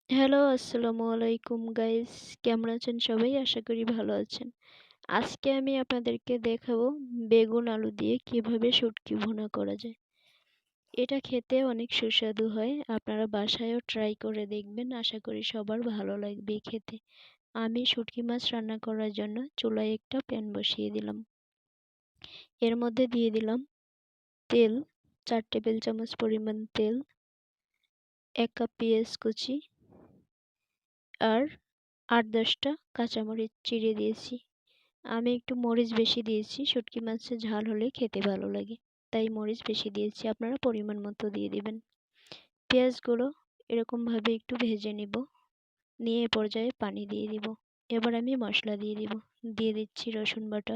Hello, আসসালামু আলাইকুম guys. কেমন আছেন সবাই? আশা করি ভালো আছেন। আজকে আমি আপনাদেরকে দেখাবো বেগুন আলু দিয়ে কিভাবে শুটকি ভুনা করা যায়। এটা খেতে অনেক সুস্বাদু হয়। আপনারা বাসায়ও ট্রাই করে দেখবেন। আশা করি সবার ভালো লাগবে খেতে। আমি শুটকি মাছ রান্না করার জন্য চুলায় একটা প্যান বসিয়ে দিলাম। এর মধ্যে দিয়ে দিলাম তেল, 4 টেবিল চামচ পরিমাণ তেল, 1 কাপ পেঁয়াজ কুচি আর 8-10টা কাঁচামরিচ চিড়ে দিয়েছি। আমি একটু মরিচ বেশি দিয়েছি, শুটকি মাছের ঝাল হলে খেতে ভালো লাগে, তাই মরিচ বেশি দিয়েছি। আপনারা পরিমাণ মতো দিয়ে দিবেন। পেঁয়াজগুলো এরকমভাবে একটু ভেজে নিব, নিয়ে এ পর্যায়ে পানি দিয়ে দিব। এবার আমি মশলা দিয়ে দিব। দিয়ে দিচ্ছি রসুন বাটা,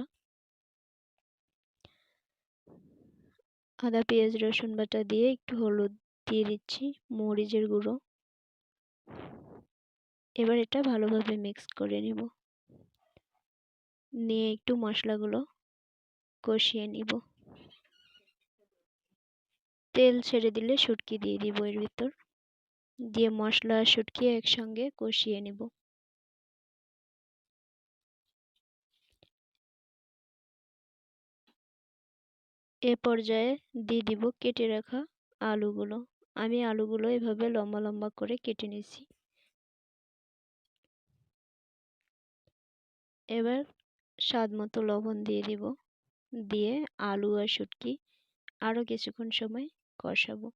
আদা পেঁয়াজ রসুন বাটা দিয়ে একটু হলুদ দিয়ে দিচ্ছি, মরিচের গুঁড়ো। এবার এটা ভালোভাবে মিক্স করে নিব, নিয়ে একটু মশলাগুলো কষিয়ে নিব। তেল ছেড়ে দিলে শুটকি দিয়ে দিব এর ভিতর, দিয়ে মশলা আর শুটকি একসঙ্গে কষিয়ে নিব। এ পর্যায়ে দিয়ে দিব কেটে রাখা আলুগুলো। আমি আলুগুলো এভাবে লম্বা লম্বা করে কেটে নিয়েছি। এবার স্বাদ মতো লবণ দিয়ে দিব, দিয়ে আলু আর শুটকি আরও কিছুক্ষণ সময় কষাবো।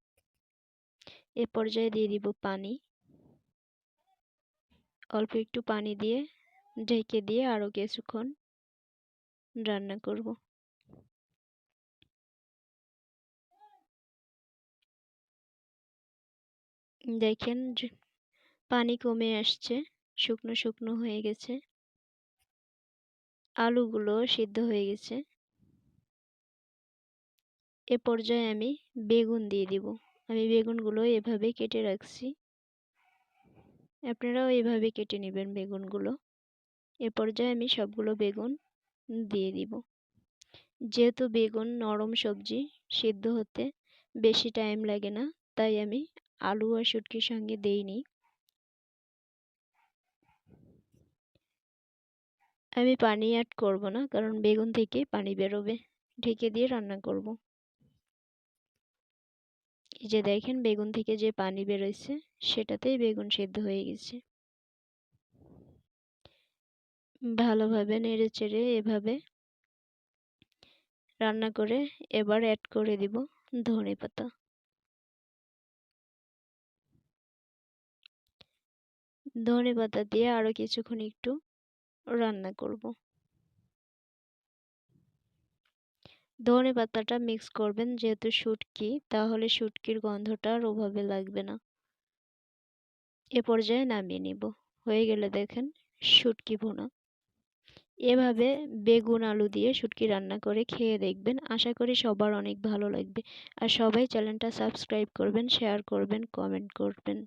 এ পর্যায়ে দিয়ে দিব পানি, অল্প একটু পানি দিয়ে ঢেকে দিয়ে আরও কিছুক্ষণ রান্না করব। দেখেন পানি কমে আসছে, শুকনো শুকনো হয়ে গেছে, আলুগুলো সিদ্ধ হয়ে গেছে। এ পর্যায়ে আমি বেগুন দিয়ে দিব। আমি বেগুনগুলো এভাবে কেটে রাখছি, আপনারাও এভাবে কেটে নেবেন বেগুনগুলো। এ পর্যায়ে আমি সবগুলো বেগুন দিয়ে দিব। যেহেতু বেগুন নরম সবজি, সিদ্ধ হতে বেশি টাইম লাগে না, তাই আমি আলু আর শুটকির সঙ্গে দেইনি। আমি পানি অ্যাড করব না, কারণ বেগুন থেকে পানি বেরোবে। ঢেকে দিয়ে রান্না করব। এই যে দেখেন বেগুন থেকে যে পানি বেরোইছে, সেটাতেই বেগুন সিদ্ধ হয়ে গেছে। ভালোভাবে নেড়েচেড়ে এভাবে রান্না করে এবার অ্যাড করে দিব ধনেপাতা। ধনেপাতা দিয়ে আরো কিছুক্ষণ একটু রান্না করব। ধনেপাতাটা মিক্স করবেন, যেহেতু শুটকি, তাহলে শুটকির গন্ধটা আর ওভাবে লাগবে না। এ পর্যায়ে নামিয়ে নিব। হয়ে গেলে দেখেন শুটকি ভুনা। এভাবে বেগুন আলু দিয়ে শুটকি রান্না করে খেয়ে দেখবেন। আশা করি সবার অনেক ভালো লাগবে। আর সবাই চ্যানেলটা সাবস্ক্রাইব করবেন, শেয়ার করবেন, কমেন্ট করবেন।